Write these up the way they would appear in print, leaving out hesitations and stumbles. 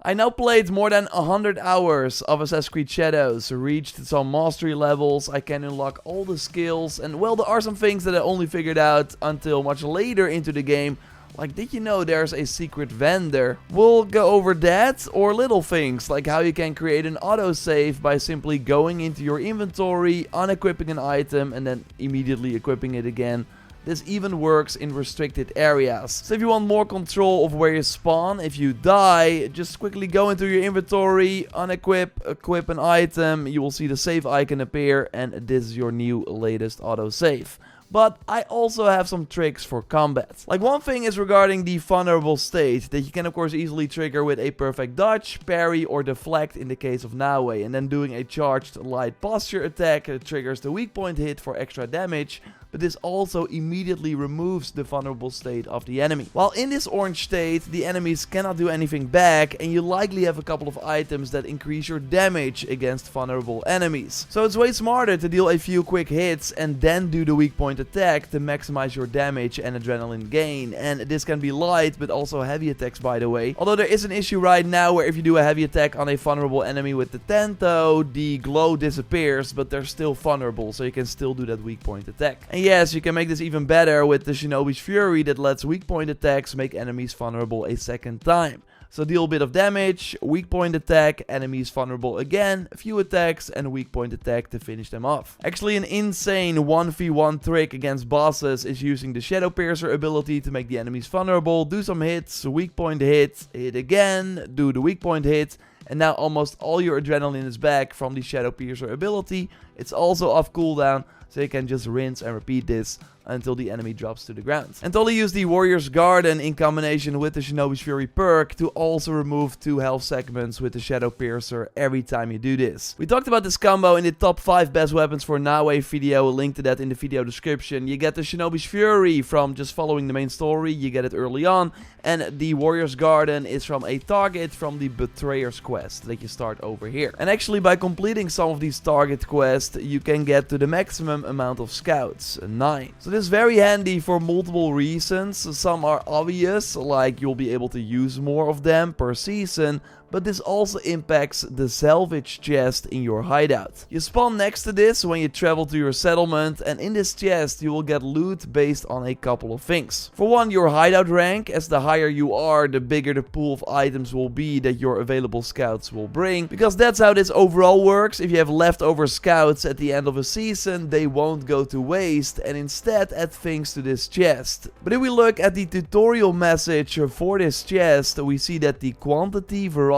I now played more than 100 hours of Assassin's Creed Shadows, reached some mastery levels, I can unlock all the skills, and well, there are some things that I only figured out until much later into the game. Like, did you know there's a secret vendor? We'll go over that, or little things, like how you can create an autosave by simply going into your inventory, unequipping an item, and then immediately equipping it again. This even works in restricted areas. So if you want more control of where you spawn, if you die, just quickly go into your inventory, unequip, equip an item, you will see the save icon appear, and this is your new latest autosave. But I also have some tricks for combat. Like, one thing is regarding the vulnerable state, that you can of course easily trigger with a perfect dodge, parry, or deflect in the case of Naoe, and then doing a charged light posture attack triggers the weak point hit for extra damage. But this also immediately removes the vulnerable state of the enemy. While in this orange state, the enemies cannot do anything back, and you likely have a couple of items that increase your damage against vulnerable enemies. So it's way smarter to deal a few quick hits and then do the weak point attack to maximize your damage and adrenaline gain. And this can be light but also heavy attacks, by the way. Although there is an issue right now where if you do a heavy attack on a vulnerable enemy with the Tento, the glow disappears, but they're still vulnerable, so you can still do that weak point attack. And yes, you can make this even better with the Shinobi's Fury that lets weak point attacks make enemies vulnerable a second time. So deal a bit of damage, weak point attack, enemies vulnerable again, a few attacks, and weak point attack to finish them off. Actually, an insane 1v1 trick against bosses is using the Shadow Piercer ability to make the enemies vulnerable, do some hits, weak point hit, hit again, do the weak point hit, and now almost all your adrenaline is back from the Shadow Piercer ability. It's also off cooldown, so you can just rinse and repeat this until the enemy drops to the ground. And only use the Warrior's Garden in combination with the Shinobi's Fury perk to also remove 2 health segments with the Shadow Piercer every time you do this. We talked about this combo in the top 5 best weapons for Naoe video, link to that in the video description. You get the Shinobi's Fury from just following the main story, you get it early on, and the Warrior's Garden is from a target from the Betrayer's quest that you start over here. And actually, by completing some of these target quests, you can get to the maximum amount of scouts, 9. So this is very handy for multiple reasons. Some are obvious, like you'll be able to use more of them per season, but this also impacts the salvage chest in your hideout. You spawn next to this when you travel to your settlement, and in this chest you will get loot based on a couple of things. For one, your hideout rank. As the higher you are, the bigger the pool of items will be that your available scouts will bring, because that's how this overall works. If you have leftover scouts at the end of a season, they won't go to waste, and instead add things to this chest. But if we look at the tutorial message for this chest, we see that the quantity, variety,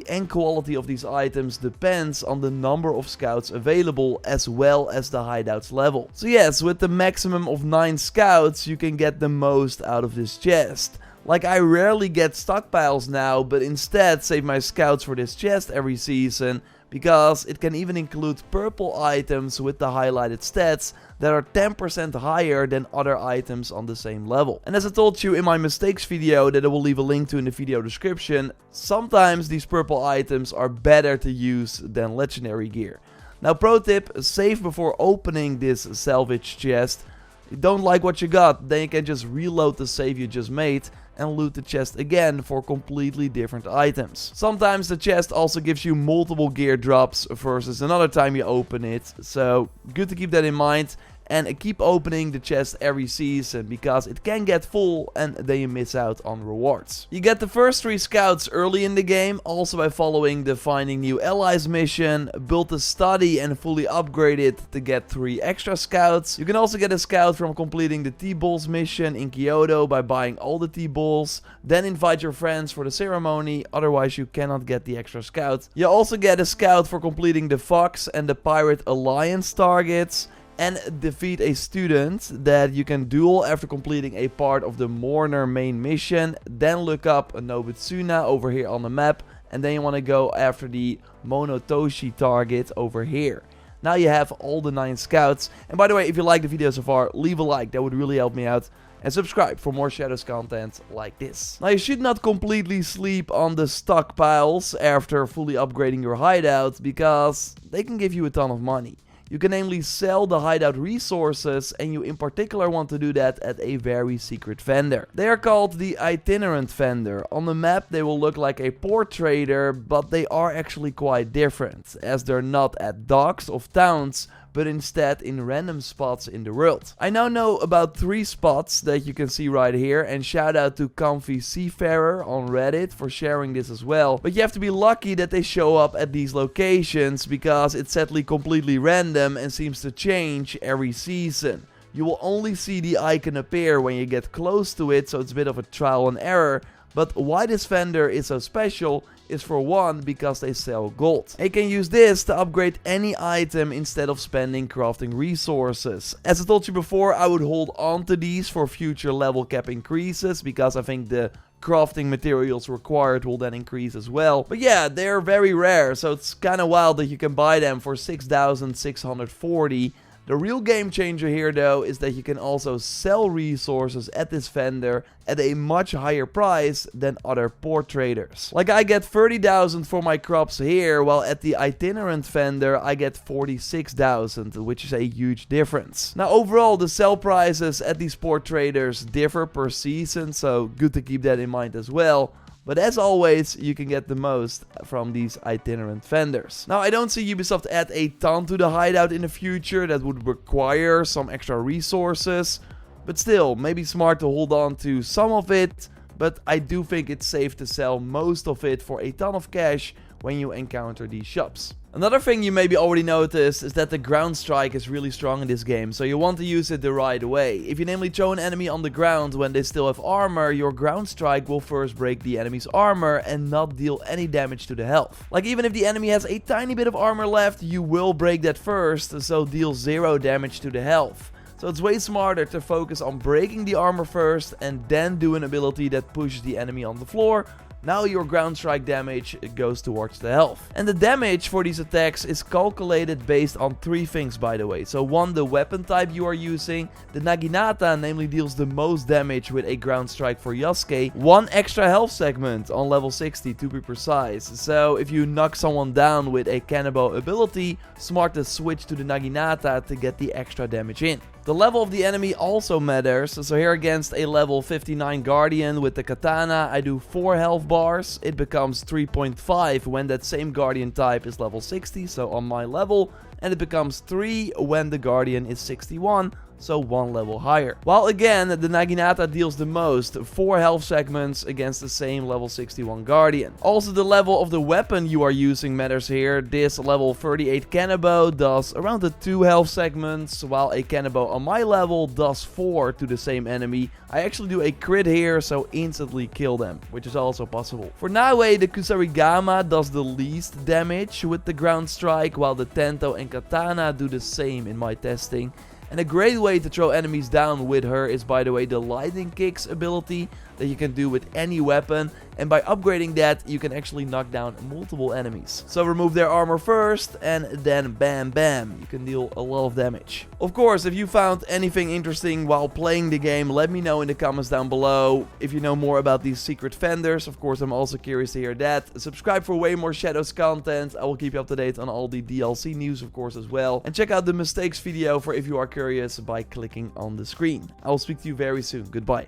and quality of these items depends on the number of scouts available as well as the hideout's level. So yes, with the maximum of 9 scouts, you can get the most out of this chest. Like, I rarely get stockpiles now, but instead save my scouts for this chest every season, because it can even include purple items with the highlighted stats that are 10% higher than other items on the same level. And as I told you in my mistakes video that I will leave a link to in the video description, sometimes these purple items are better to use than legendary gear. Now, pro tip, save before opening this salvage chest. If you don't like what you got, then you can just reload the save you just made and loot the chest again for completely different items. Sometimes the chest also gives you multiple gear drops versus another time you open it, so good to keep that in mind. And keep opening the chest every season, because it can get full and then you miss out on rewards. You get the first 3 scouts early in the game, also by following the Finding New Allies mission, build a study and fully upgrade it to get 3 extra scouts. You can also get a scout from completing the T-Balls mission in Kyoto by buying all the T-Balls, then invite your friends for the ceremony, otherwise you cannot get the extra scout. You also get a scout for completing the Fox and the Pirate Alliance targets, and defeat a student that you can duel after completing a part of the Mourner main mission. Then look up Nobitsuna over here on the map, and then you want to go after the Monotoshi target over here. Now you have all the 9 scouts. And by the way, if you like the video so far, leave a like, that would really help me out. And subscribe for more Shadows content like this. Now, you should not completely sleep on the stockpiles after fully upgrading your hideout, because they can give you a ton of money. You can namely sell the hideout resources, and you in particular want to do that at a very secret vendor. They are called the itinerant vendor. On the map they will look like a port trader, but they are actually quite different, as they're not at docks of towns, but instead in random spots in the world. I now know about 3 spots that you can see right here, and shout out to Comfy Seafarer on Reddit for sharing this as well. But you have to be lucky that they show up at these locations, because it's sadly completely random and seems to change every season. You will only see the icon appear when you get close to it, so it's a bit of a trial and error. But why this vendor is so special is, for one, because they sell gold. You can use this to upgrade any item instead of spending crafting resources. As I told you before, I would hold on to these for future level cap increases, because I think the crafting materials required will then increase as well. But yeah, they're very rare, so it's kind of wild that you can buy them for 6,640. The real game changer here though is that you can also sell resources at this vendor at a much higher price than other port traders. Like, I get 30,000 for my crops here, while at the itinerant vendor I get 46,000, which is a huge difference. Now overall, the sell prices at these port traders differ per season, so good to keep that in mind as well. But as always, you can get the most from these itinerant vendors. Now, I don't see Ubisoft add a ton to the hideout in the future. That would require some extra resources. But still, maybe smart to hold on to some of it. But I do think it's safe to sell most of it for a ton of cash when you encounter these shops. Another thing you maybe already noticed is that the ground strike is really strong in this game, so you want to use it the right way. If you namely throw an enemy on the ground when they still have armor, your ground strike will first break the enemy's armor and not deal any damage to the health. Like, even if the enemy has a tiny bit of armor left, you will break that first, so deal 0 damage to the health. So it's way smarter to focus on breaking the armor first and then do an ability that pushes the enemy on the floor. Now your ground strike damage goes towards the health. And the damage for these attacks is calculated based on 3 things, by the way. So 1, the weapon type you are using. The Naginata namely deals the most damage with a ground strike for Yasuke. 1 extra health segment on level 60 to be precise. So if you knock someone down with a Kanabo ability, smart to switch to the Naginata to get the extra damage in. The level of the enemy also matters, so here against a level 59 Guardian with the Katana, I do 4 health bars. It becomes 3.5 when that same Guardian type is level 60, so on my level, and it becomes 3 when the Guardian is 61, so 1 level higher. While again, the Naginata deals the most, 4 health segments against the same level 61 Guardian. Also, the level of the weapon you are using matters here. This level 38 Kanabo does around the 2 health segments, while a Kanabo on my level does 4 to the same enemy. I actually do a crit here, so instantly kill them, which is also possible. For Naoe, the Kusarigama does the least damage with the ground strike, while the Tento and Katana do the same in my testing. And a great way to throw enemies down with her is, by the way, the lightning kicks ability that you can do with any weapon, and by upgrading that you can actually knock down multiple enemies. So remove their armor first and then bam bam, you can deal a lot of damage. Of course, if you found anything interesting while playing the game, let me know in the comments down below. If you know more about these secret vendors, of course I'm also curious to hear that. Subscribe for way more Shadows content. I will keep you up to date on all the DLC news, of course, as well. And check out the mistakes video for if you are curious by clicking on the screen. I will speak to you very soon. Goodbye.